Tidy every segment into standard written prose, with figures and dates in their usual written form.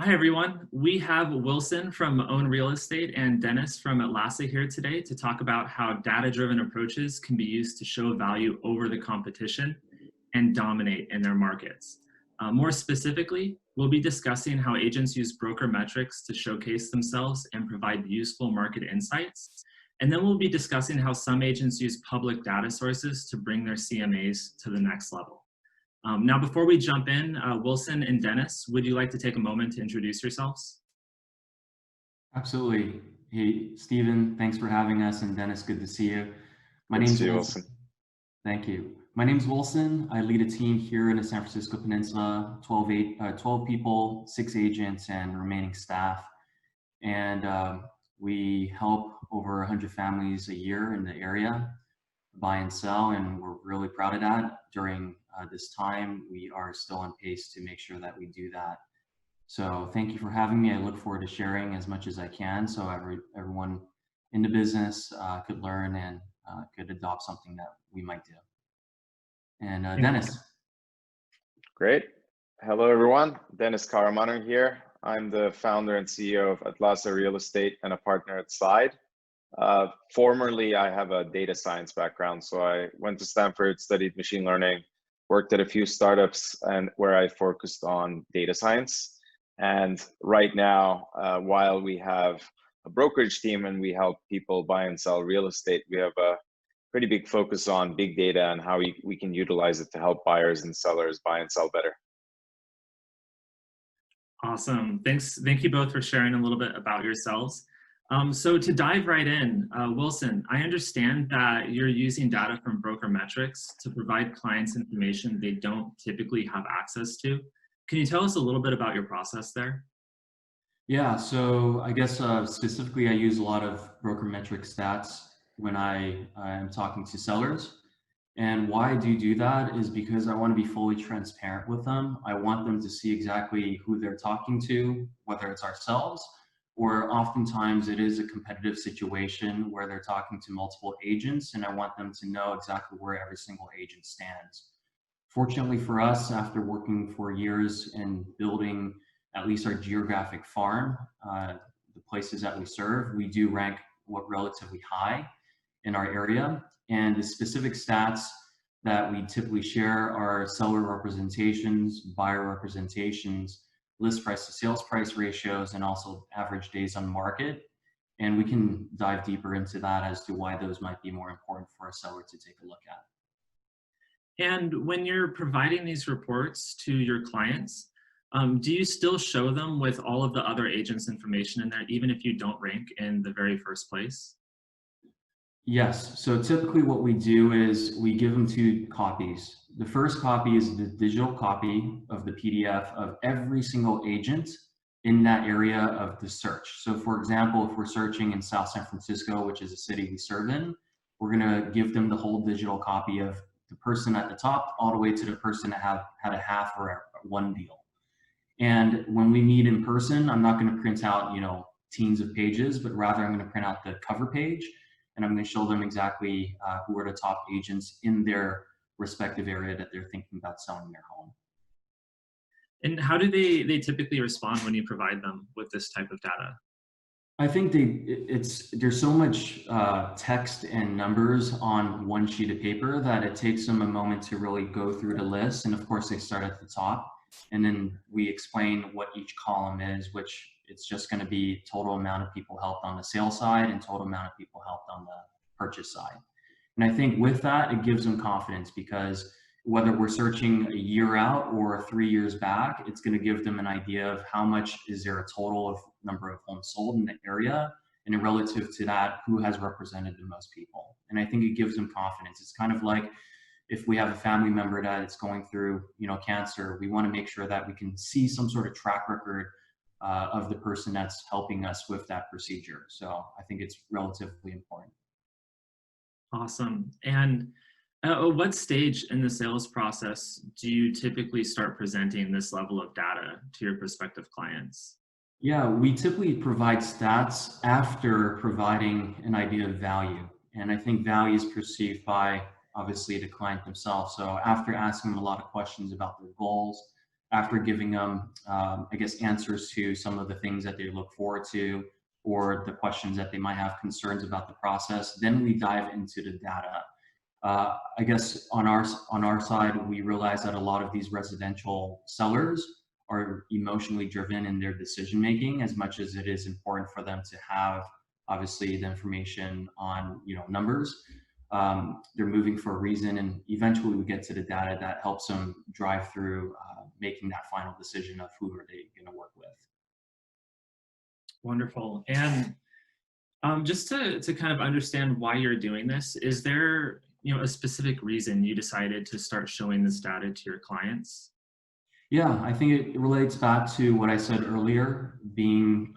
Hi, everyone. We have Wilson from Own Real Estate and Dennis from Atlasa here today to talk about how data-driven approaches can be used to show value over the competition and dominate in their markets. More specifically, we'll be discussing how agents use broker metrics to showcase themselves and provide useful market insights. And then we'll be discussing how some agents use public data sources to bring their CMAs to the next level. Now, before we jump in, Wilson and Dennis, would you like to take a moment to introduce yourselves? Absolutely. Hey, Stephen, thanks for having us. And Dennis, good to see you. My Good to name's see you, Wilson. Thank you. My name's Wilson. I lead a team here in the San Francisco Peninsula, 12 people, 6 agents, and remaining staff. And we help over 100 families a year in the area buy and sell, and we're really proud of that. During this time, we are still on pace to make sure that we do that. So thank you for having me. I look forward to sharing as much as I can so everyone in the business could learn and could adopt something that we might do. And Dennis. Great. Hello, everyone. Dennis Karamanu here. I'm the founder and CEO of Atlasa Real Estate and a partner at Slide. Formerly, I have a data science background. So I went to Stanford, studied machine learning, worked at a few startups and where I focused on data science. And right now, while we have a brokerage team and we help people buy and sell real estate, we have a pretty big focus on big data and how we can utilize it to help buyers and sellers buy and sell better. Awesome. Thank you both for sharing a little bit about yourselves. So to dive right in, Wilson, I understand that you're using data from broker metrics to provide clients information they don't typically have access to. Can you tell us a little bit about your process there? Yeah, so I guess specifically I use a lot of broker metric stats when I am talking to sellers. And why I do that is because I want to be fully transparent with them. I want them to see exactly who they're talking to, whether it's ourselves, or oftentimes it is a competitive situation where they're talking to multiple agents, and I want them to know exactly where every single agent stands. Fortunately for us, after working for years and building at least our geographic farm, the places that we serve, we do rank relatively high in our area. And the specific stats that we typically share are seller representations, buyer representations, list price to sales price ratios, and also average days on market. And we can dive deeper into that as to why those might be more important for a seller to take a look at. And when you're providing these reports to your clients, do you still show them with all of the other agents' information in there, even if you don't rank in the very first place? Yes. So typically what we do is we give them 2 copies. The first copy is the digital copy of the PDF of every single agent in that area of the search. So for example, if we're searching in South San Francisco, which is a city we serve in, we're going to give them the whole digital copy of the person at the top all the way to the person that had a half or a 1 deal. And when we meet in person, I'm not going to print out, teens of pages, but rather I'm going to print out the cover page. And I'm going to show them exactly who are the top agents in their respective area that they're thinking about selling their home. And how do they typically respond when you provide them with this type of data? I think there's so much text and numbers on one sheet of paper that it takes them a moment to really go through the list. And of course, they start at the top. And then we explain what each column is, which it's just going to be total amount of people helped on the sales side and total amount of people helped on the purchase side. And I think with that, it gives them confidence because whether we're searching a year out or 3 years back, it's going to give them an idea of how much is there a total of number of homes sold in the area, and relative to that, who has represented the most people. And I think it gives them confidence. It's kind of like if we have a family member that is going through, cancer, we want to make sure that we can see some sort of track record of the person that's helping us with that procedure. So I think it's relatively important. Awesome. And at what stage in the sales process do you typically start presenting this level of data to your prospective clients? Yeah, we typically provide stats after providing an idea of value. And I think value is perceived by, obviously, the client themselves. So after asking them a lot of questions about their goals, after giving them, I guess, answers to some of the things that they look forward to, or the questions that they might have concerns about the process, then we dive into the data. I guess on our side, we realize that a lot of these residential sellers are emotionally driven in their decision making, as much as it is important for them to have obviously the information on numbers. They're moving for a reason, and eventually we get to the data that helps them drive through making that final decision of who are they going to work with. Wonderful. And just to kind of understand why you're doing this, is there a specific reason you decided to start showing this data to your clients? Yeah, I think it relates back to what I said earlier, being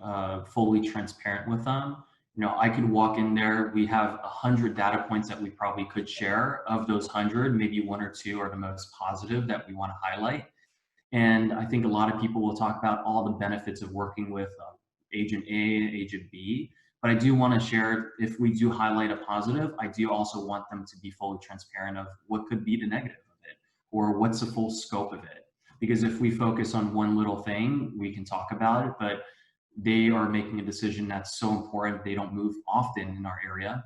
fully transparent with them. I could walk in there, we have 100 data points that we probably could share. Of those 100, maybe 1 or 2 are the most positive that we want to highlight. And I think a lot of people will talk about all the benefits of working with agent A and agent B. But I do want to share, if we do highlight a positive, I do also want them to be fully transparent of what could be the negative of it, or what's the full scope of it. Because if we focus on one little thing, we can talk about it, but they are making a decision that's so important. They don't move often in our area.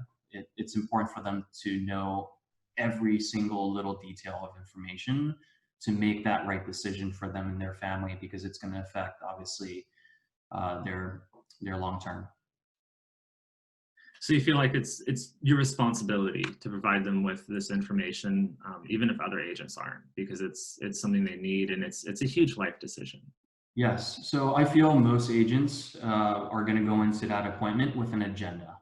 It's important for them to know every single little detail of information to make that right decision for them and their family, because it's going to affect obviously their long term. So you feel like it's your responsibility to provide them with this information, even if other agents aren't, because it's something they need, and it's a huge life decision. Yes. So I feel most agents are going to go into that appointment with an agenda.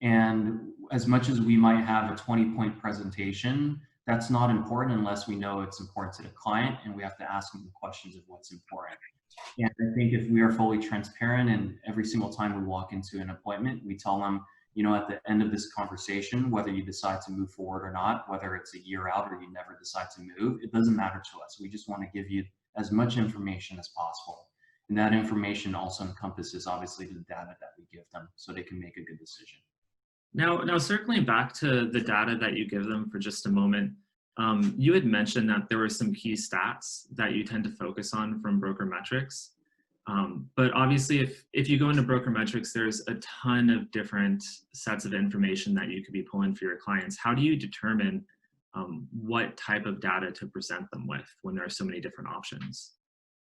And as much as we might have a 20-point presentation, that's not important unless we know it's important to the client, and we have to ask them the questions of what's important. And I think if we are fully transparent, and every single time we walk into an appointment, we tell them, at the end of this conversation, whether you decide to move forward or not, whether it's a year out or you never decide to move, it doesn't matter to us. We just want to give you as much information as possible. And that information also encompasses obviously the data that we give them, so they can make a good decision. Now circling back to the data that you give them for just a moment, you had mentioned that there were some key stats that you tend to focus on from broker metrics. But obviously, if you go into broker metrics, there's a ton of different sets of information that you could be pulling for your clients. How do you determine what type of data to present them with when there are so many different options?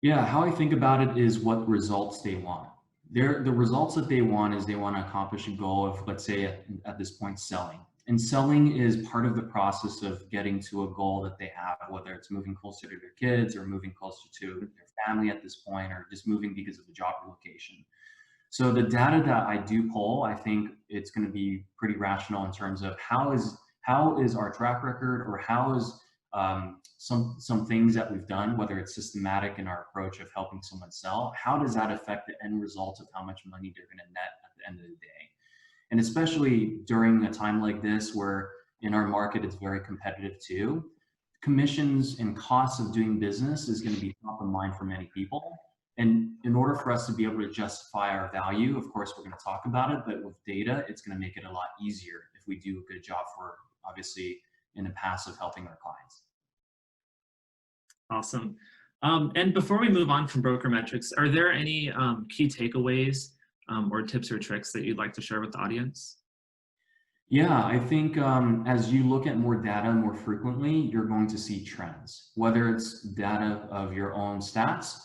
Yeah, how I think about it is what results they want. The results that they want is they want to accomplish a goal of, let's say at this point, selling. And selling is part of the process of getting to a goal that they have, whether it's moving closer to their kids or moving closer to their family at this point, or just moving because of the job relocation. So the data that I do pull, I think it's going to be pretty rational in terms of how is our track record, or how is some things that we've done, whether it's systematic in our approach of helping someone sell, how does that affect the end result of how much money they're going to net at the end of the day? And especially during a time like this, where in our market it's very competitive too, commissions and costs of doing business is going to be top of mind for many people. And in order for us to be able to justify our value, of course, we're going to talk about it, but with data, it's going to make it a lot easier if we do a good job for, obviously, in the past of helping our clients. Awesome. And before we move on from broker metrics, are there any key takeaways or tips or tricks that you'd like to share with the audience? Yeah, I think as you look at more data more frequently, you're going to see trends, whether it's data of your own stats,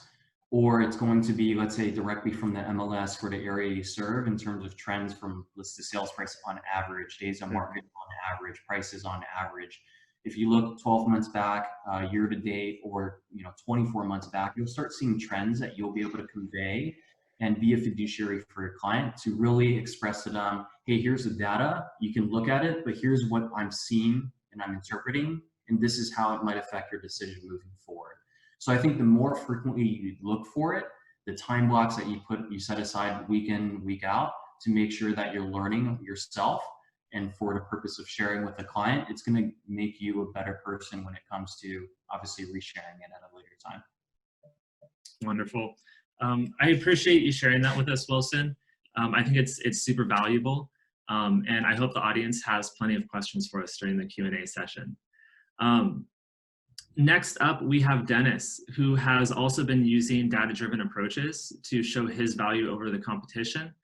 or it's going to be, let's say, directly from the MLS for the area you serve in terms of trends from list to sales price on average, days on market on average, prices on average. If you look 12 months back, year to date, or 24 months back, you'll start seeing trends that you'll be able to convey and be a fiduciary for your client to really express to them, hey, here's the data, you can look at it, but here's what I'm seeing and I'm interpreting, and this is how it might affect your decision moving forward. So I think the more frequently you look for it, the time blocks that you set aside week in, week out to make sure that you're learning yourself, and for the purpose of sharing with the client, it's going to make you a better person when it comes to obviously resharing it at a later time. Wonderful. I appreciate you sharing that with us, Wilson. I think it's super valuable, and I hope the audience has plenty of questions for us during the Q&A session. Next up, we have Dennis, who has also been using data-driven approaches to show his value over the competition.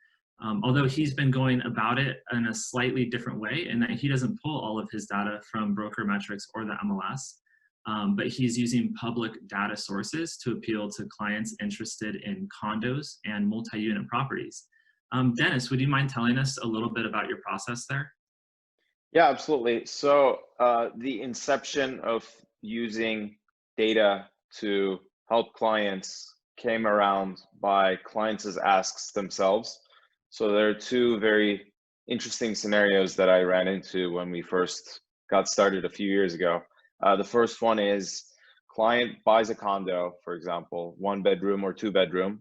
Although he's been going about it in a slightly different way in that he doesn't pull all of his data from broker metrics or the MLS, but he's using public data sources to appeal to clients interested in condos and multi-unit properties. Dennis, would you mind telling us a little bit about your process there? Yeah, absolutely. So the inception of using data to help clients came around by clients' asks themselves. So there are two very interesting scenarios that I ran into when we first got started a few years ago. The first one is client buys a condo, for example, 1 bedroom or 2 bedroom.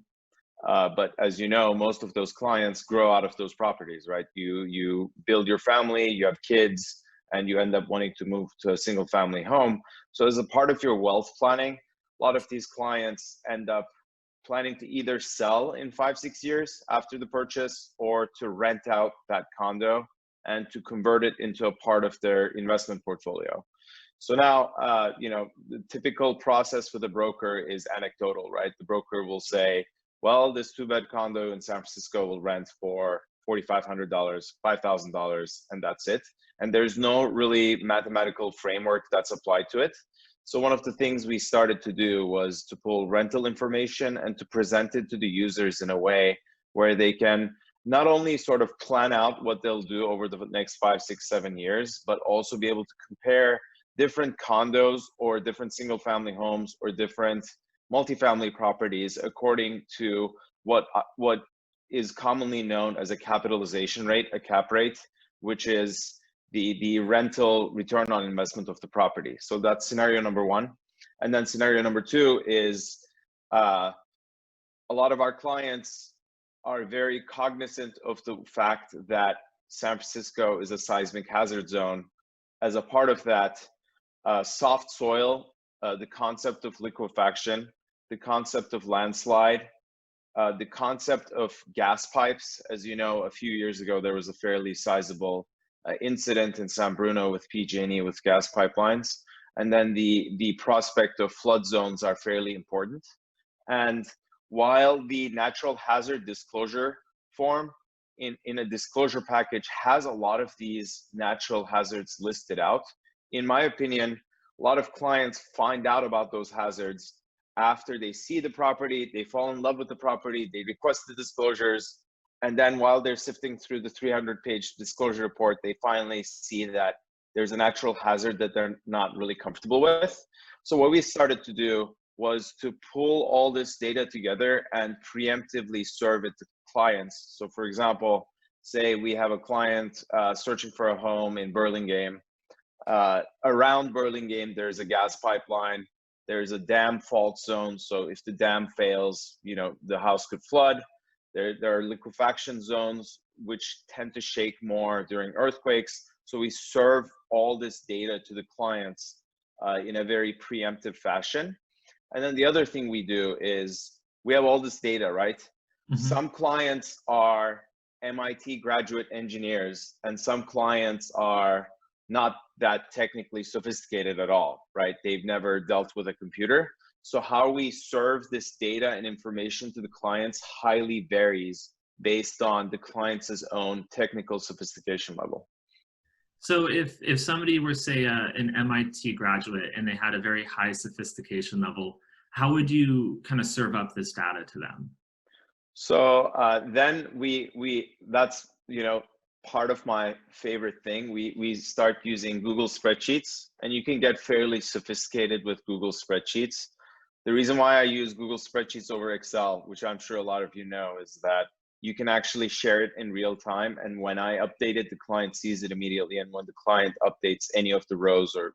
But as you know, most of those clients grow out of those properties, right? You build your family, you have kids, and you end up wanting to move to a single family home. So as a part of your wealth planning, a lot of these clients end up planning to either sell in 5-6 years after the purchase or to rent out that condo and to convert it into a part of their investment portfolio. So now, the typical process for the broker is anecdotal, right? The broker will say, well, this 2-bed condo in San Francisco will rent for $4,500, $5,000, and that's it. And there's no really mathematical framework that's applied to it. So one of the things we started to do was to pull rental information and to present it to the users in a way where they can not only sort of plan out what they'll do over the next 5, 6, 7 years, but also be able to compare different condos or different single family homes or different multifamily properties according to what is commonly known as a capitalization rate, a cap rate, which is the rental return on investment of the property. So that's scenario number one. And then scenario number two is a lot of our clients are very cognizant of the fact that San Francisco is a seismic hazard zone. As a part of that, soft soil, the concept of liquefaction, the concept of landslide, the concept of gas pipes. As you know, a few years ago, there was a fairly sizable incident in San Bruno with PG&E with gas pipelines. And then the prospect of flood zones are fairly important. And while the natural hazard disclosure form in a disclosure package has a lot of these natural hazards listed out, in my opinion, a lot of clients find out about those hazards after they see the property, they fall in love with the property, they request the disclosures, and then while they're sifting through the 300-page disclosure report, they finally see that there's a natural hazard that they're not really comfortable with. So what we started to do was to pull all this data together and preemptively serve it to clients. So for example, say we have a client searching for a home in Burlingame. Around Burlingame, there's a gas pipeline. There's a dam fault zone. So if the dam fails, the house could flood. There are liquefaction zones, which tend to shake more during earthquakes. So we serve all this data to the clients in a very preemptive fashion. And then the other thing we do is we have all this data, right? Mm-hmm. Some clients are MIT graduate engineers, and some clients are not that technically sophisticated at all, right? They've never dealt with a computer. So how we serve this data and information to the clients highly varies based on the client's own technical sophistication level. So if somebody were, say, an MIT graduate and they had a very high sophistication level, how would you kind of serve up this data to them? So then that's, part of my favorite thing. We start using Google Spreadsheets, and you can get fairly sophisticated with Google Spreadsheets. The reason why I use Google Spreadsheets over Excel, which I'm sure a lot of you know, is that you can actually share it in real time. And when I update it, the client sees it immediately. And when the client updates any of the rows or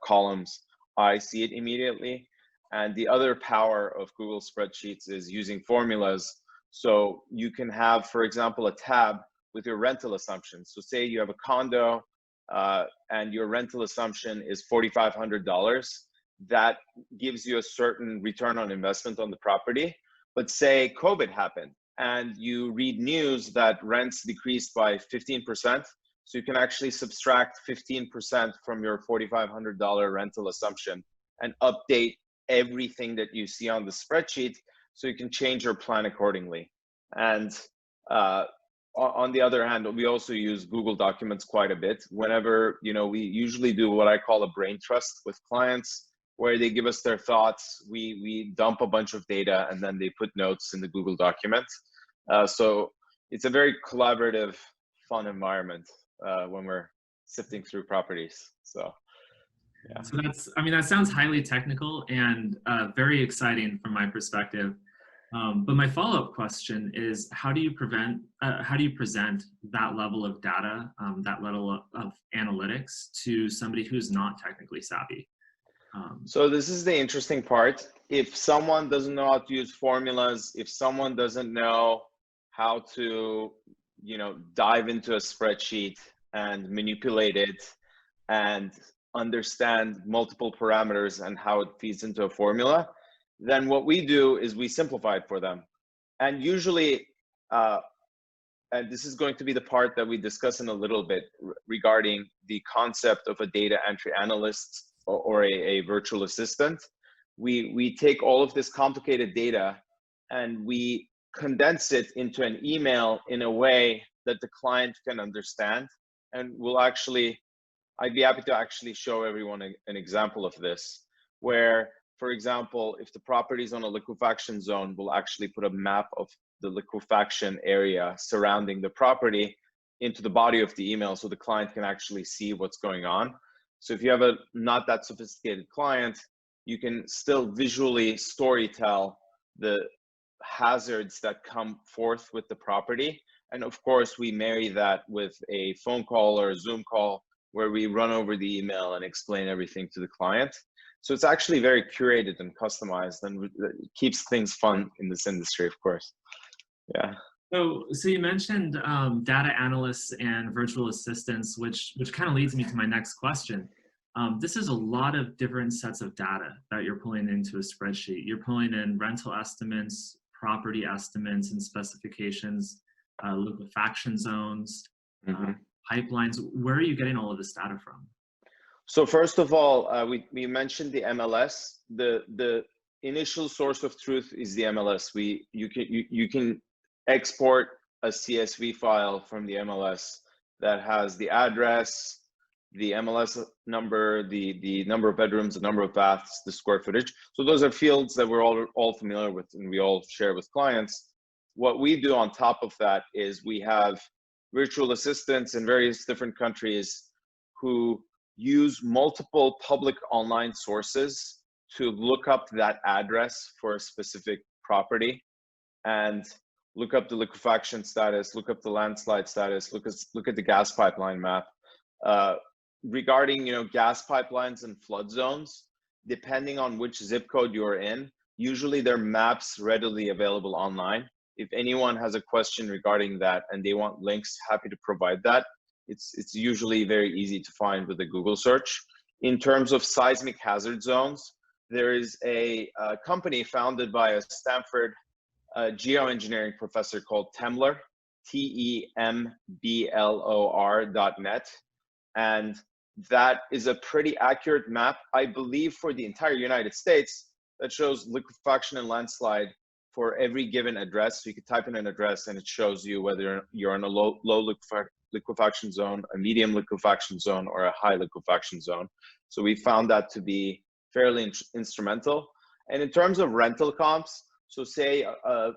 columns, I see it immediately. And the other power of Google Spreadsheets is using formulas. So you can have, for example, a tab with your rental assumptions. So say you have a condo and your rental assumption is $4,500. That gives you a certain return on investment on the property. But say COVID happened and you read news that rents decreased by 15%. So you can actually subtract 15% from your $4,500 rental assumption. and update everything that you see on the spreadsheet so you can change your plan accordingly. And on the other hand, we also use Google Documents quite a bit. Whenever, we usually do what I call a brain trust with clients, where they give us their thoughts, we dump a bunch of data, and then they put notes in the Google document. So it's a very collaborative, fun environment when we're sifting through properties. So, yeah. So that sounds highly technical and very exciting from my perspective. But my follow-up question is, how do you present that level of data, that level of analytics to somebody who's not technically savvy? So this is the interesting part. If someone doesn't know how to use formulas, if someone doesn't know how to, dive into a spreadsheet and manipulate it and understand multiple parameters and how it feeds into a formula, then what we do is we simplify it for them. And usually, and this is going to be the part that we discuss in a little bit regarding the concept of a data entry analyst or a virtual assistant. We take all of this complicated data and we condense it into an email in a way that the client can understand. And I'd be happy to actually show everyone an example of this, where, for example, if the property is on a liquefaction zone, we'll actually put a map of the liquefaction area surrounding the property into the body of the email so the client can actually see what's going on. So if you have a not that sophisticated client, you can still visually storytell the hazards that come forth with the property. And of course, we marry that with a phone call or a Zoom call where we run over the email and explain everything to the client. So it's actually very curated and customized, and it keeps things fun in this industry, of course. Yeah. So you mentioned data analysts and virtual assistants, which kind of leads me to my next question. This is a lot of different sets of data that you're pulling into a spreadsheet. You're pulling in rental estimates, property estimates and specifications, liquefaction zones, pipelines. Where are you getting all of this data from? So first of all, we mentioned the MLS. The initial source of truth is the MLS. You can export a CSV file from the MLS that has the address, the MLS number, the number of bedrooms, the number of baths, the square footage. So those are fields that we're all familiar with and we all share with clients. What we do on top of that is we have virtual assistants in various different countries who use multiple public online sources to look up that address for a specific property and look up the liquefaction status, look up the landslide status, look at the gas pipeline map. Regarding gas pipelines and flood zones, depending on which zip code you're in, usually there are maps readily available online. If anyone has a question regarding that and they want links, happy to provide that. It's usually very easy to find with a Google search. In terms of seismic hazard zones, there is a company founded by a Stanford geoengineering professor called Temblor, TEMBLOR.net. And that is a pretty accurate map, I believe, for the entire United States that shows liquefaction and landslide for every given address. So you could type in an address and it shows you whether you're in a low liquefaction zone, a medium liquefaction zone, or a high liquefaction zone. So we found that to be fairly instrumental. And in terms of rental comps, so say a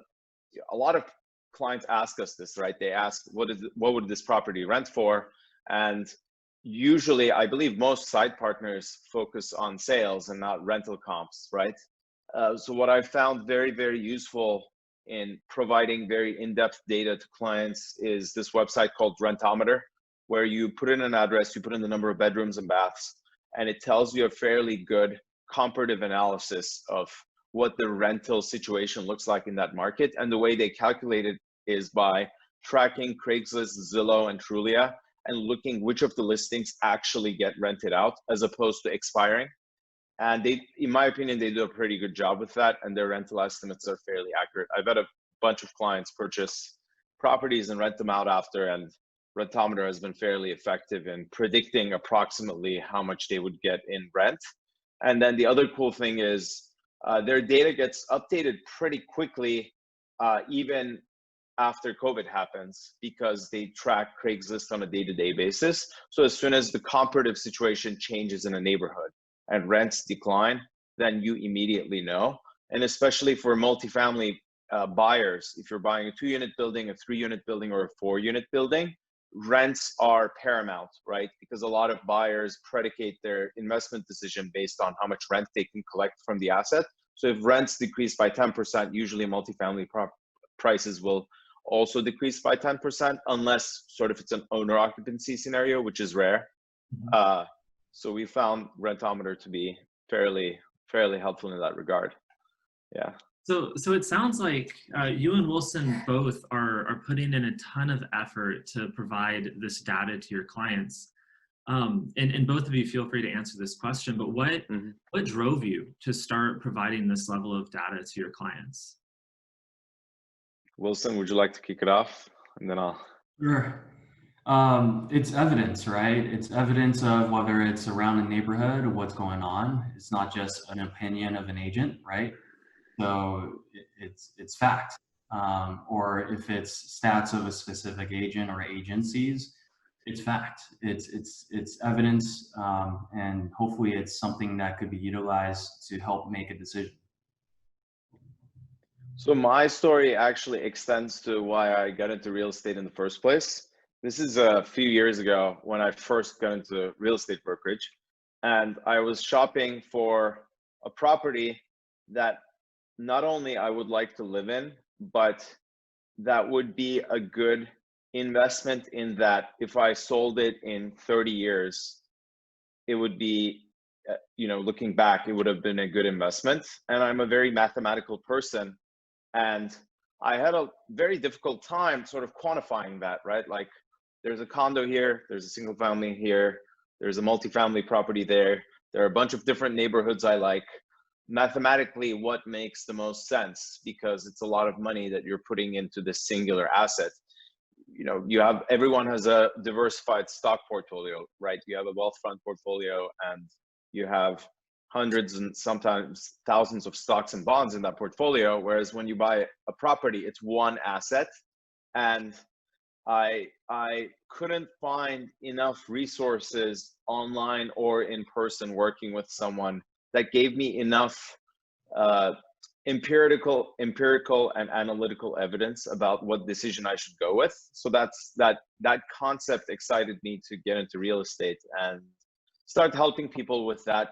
lot of clients ask us this, right? They ask, what would this property rent for? And usually, I believe most site partners focus on sales and not rental comps, right? So what I found very, very useful in providing very in-depth data to clients is this website called Rentometer, where you put in an address, you put in the number of bedrooms and baths, and it tells you a fairly good comparative analysis of what the rental situation looks like in that market. And the way they calculate it is by tracking Craigslist, Zillow, and Trulia, and looking which of the listings actually get rented out as opposed to expiring. And they, in my opinion, they do a pretty good job with that, and their rental estimates are fairly accurate. I've had a bunch of clients purchase properties and rent them out after, and Rentometer has been fairly effective in predicting approximately how much they would get in rent. And then the other cool thing is their data gets updated pretty quickly, even after COVID happens, because they track Craigslist on a day-to-day basis. So as soon as the comparative situation changes in a neighborhood and rents decline, then you immediately know. And especially for multifamily buyers, if you're buying a 2-unit building, a 3-unit building, or a 4-unit building, rents are paramount, right? Because a lot of buyers predicate their investment decision based on how much rent they can collect from the asset. So if rents decrease by 10%, usually multifamily prices will also decrease by 10%, unless sort of it's an owner occupancy scenario, which is rare. So we found Rentometer to be fairly helpful in that regard. Yeah. So it sounds like you and Wilson both are putting in a ton of effort to provide this data to your clients. And both of you feel free to answer this question, but what drove you to start providing this level of data to your clients? Wilson, would you like to kick it off? And then I'll... Sure. It's evidence, right? It's evidence of whether it's around a neighborhood or what's going on. It's not just an opinion of an agent, right? So it's fact. Or if it's stats of a specific agent or agencies, it's fact. It's evidence, and hopefully it's something that could be utilized to help make a decision. So my story actually extends to why I got into real estate in the first place. This is a few years ago when I first got into real estate brokerage, and I was shopping for a property that not only I would like to live in, but that would be a good investment, in that if I sold it in 30 years, it would be, looking back, it would have been a good investment. And I'm a very mathematical person, and I had a very difficult time sort of quantifying that, right? Like, there's a condo here, there's a single family here, there's a multifamily property there. There are a bunch of different neighborhoods I like. Mathematically, what makes the most sense? Because it's a lot of money that you're putting into this singular asset. Everyone has a diversified stock portfolio, right? You have a Wealthfront portfolio, and you have hundreds and sometimes thousands of stocks and bonds in that portfolio. Whereas when you buy a property, it's one asset. And I couldn't find enough resources online or in person working with someone that gave me enough empirical and analytical evidence about what decision I should go with. So that concept excited me to get into real estate and start helping people with that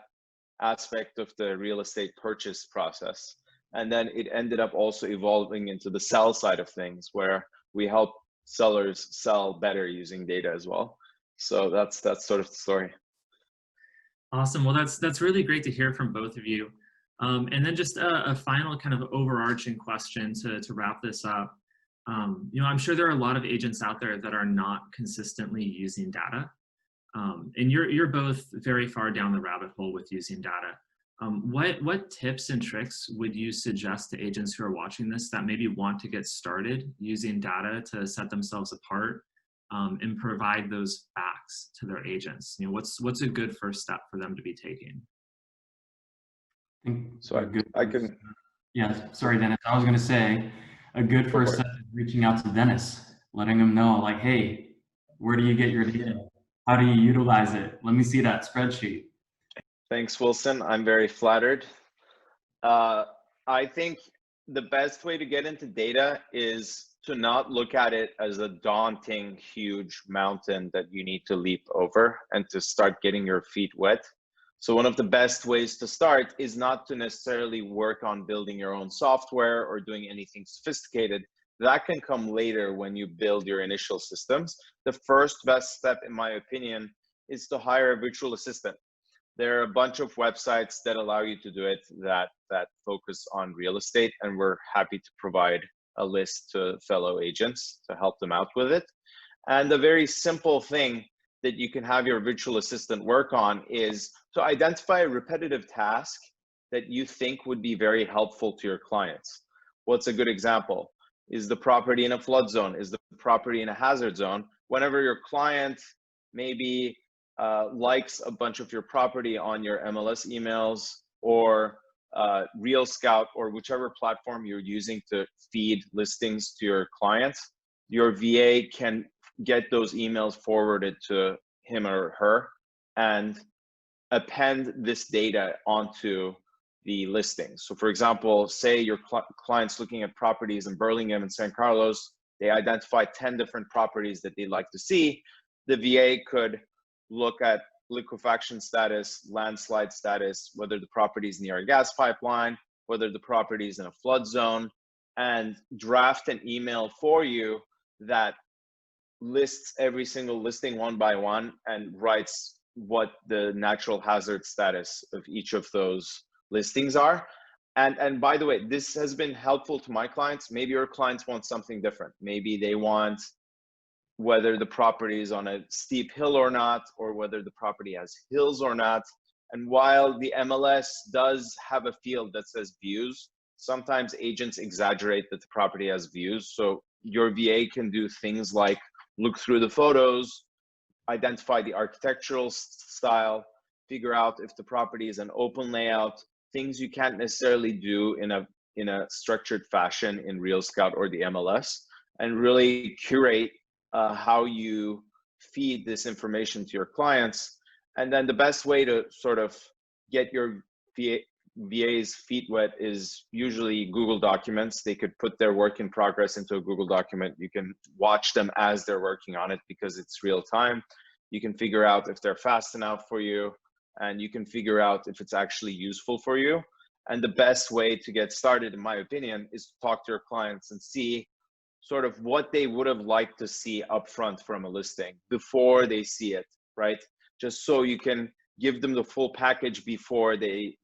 aspect of the real estate purchase process. And then it ended up also evolving into the sell side of things, where we help sellers sell better using data as well. So that's sort of the story. Awesome. Well, that's really great to hear from both of you. And then just a final kind of overarching question to wrap this up. I'm sure there are a lot of agents out there that are not consistently using data. And you're both very far down the rabbit hole with using data. What tips and tricks would you suggest to agents who are watching this that maybe want to get started using data to set themselves apart and provide those facts to their agents? What's a good first step for them to be taking? Yeah, sorry, Dennis. I was going to say a good first step is reaching out to Dennis, letting him know, like, hey, where do you get your data? How do you utilize it? Let me see that spreadsheet. Thanks, Wilson. I'm very flattered. I think the best way to get into data is to not look at it as a daunting, huge mountain that you need to leap over, and to start getting your feet wet. So one of the best ways to start is not to necessarily work on building your own software or doing anything sophisticated. That can come later when you build your initial systems. The first best step, in my opinion, is to hire a virtual assistant. There are a bunch of websites that allow you to do it that focus on real estate, and we're happy to provide a list to fellow agents to help them out with it. And a very simple thing that you can have your virtual assistant work on is to identify a repetitive task that you think would be very helpful to your clients. What's a good example? Is the property in a flood zone? Is the property in a hazard zone? Whenever your client maybe likes a bunch of your property on your MLS emails or Real Scout or whichever platform you're using to feed listings to your clients, your VA can get those emails forwarded to him or her and append this data onto the listings. So for example, say your client's looking at properties in Burlingame and San Carlos, they identify 10 different properties that they'd like to see. The VA could look at liquefaction status, landslide status, whether the property is near a gas pipeline, whether the property is in a flood zone, and draft an email for you that lists every single listing one by one and writes what the natural hazard status of each of those listings are. And by the way, this has been helpful to my clients. Maybe your clients want something different. Maybe they want whether the property is on a steep hill or not, or whether the property has hills or not. And while the MLS does have a field that says views, sometimes agents exaggerate that the property has views. So your VA can do things like look through the photos, identify the architectural style, figure out if the property is an open layout, things you can't necessarily do in a structured fashion in Real Scout or the MLS, and really curate how you feed this information to your clients. And then the best way to sort of get your VA's feet wet is usually Google Documents. They could put their work in progress into a Google document. You can watch them as they're working on it because it's real time. You can figure out if they're fast enough for you, and you can figure out if it's actually useful for you. And the best way to get started, in my opinion, is to talk to your clients and see sort of what they would have liked to see upfront from a listing before they see it, right? Just so you can give them the full package before they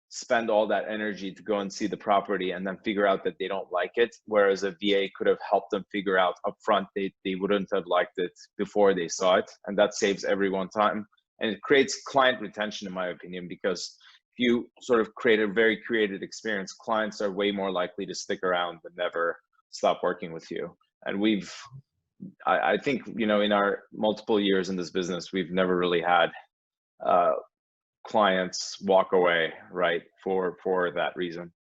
spend all that energy to go and see the property and then figure out that they don't like it. Whereas a VA could have helped them figure out upfront they wouldn't have liked it before they saw it. And that saves everyone time. And it creates client retention, in my opinion, because if you sort of create a very creative experience, clients are way more likely to stick around and never stop working with you. And I think, you know, in our multiple years in this business, we've never really had clients walk away, right, for that reason.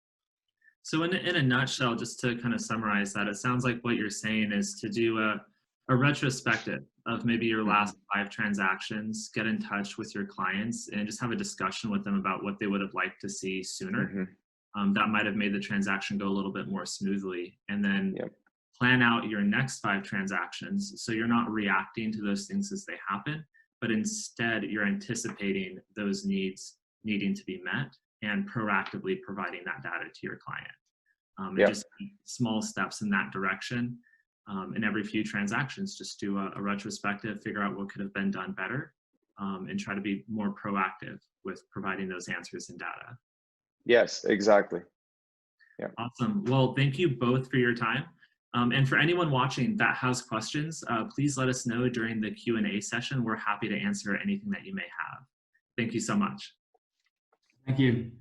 So in a nutshell, just to kind of summarize that, it sounds like what you're saying is to do a retrospective of maybe your last 5 transactions, get in touch with your clients and just have a discussion with them about what they would have liked to see sooner. That might have made the transaction go a little bit more smoothly. And then plan out your next 5 transactions so you're not reacting to those things as they happen, but instead you're anticipating those needs needing to be met and proactively providing that data to your client. And just small steps in that direction. In every few transactions, just do a retrospective, figure out what could have been done better, and try to be more proactive with providing those answers and data. Yes, exactly. Yeah. Awesome. Well, thank you both for your time. And for anyone watching that has questions, please let us know during the Q&A session. We're happy to answer anything that you may have. Thank you so much. Thank you.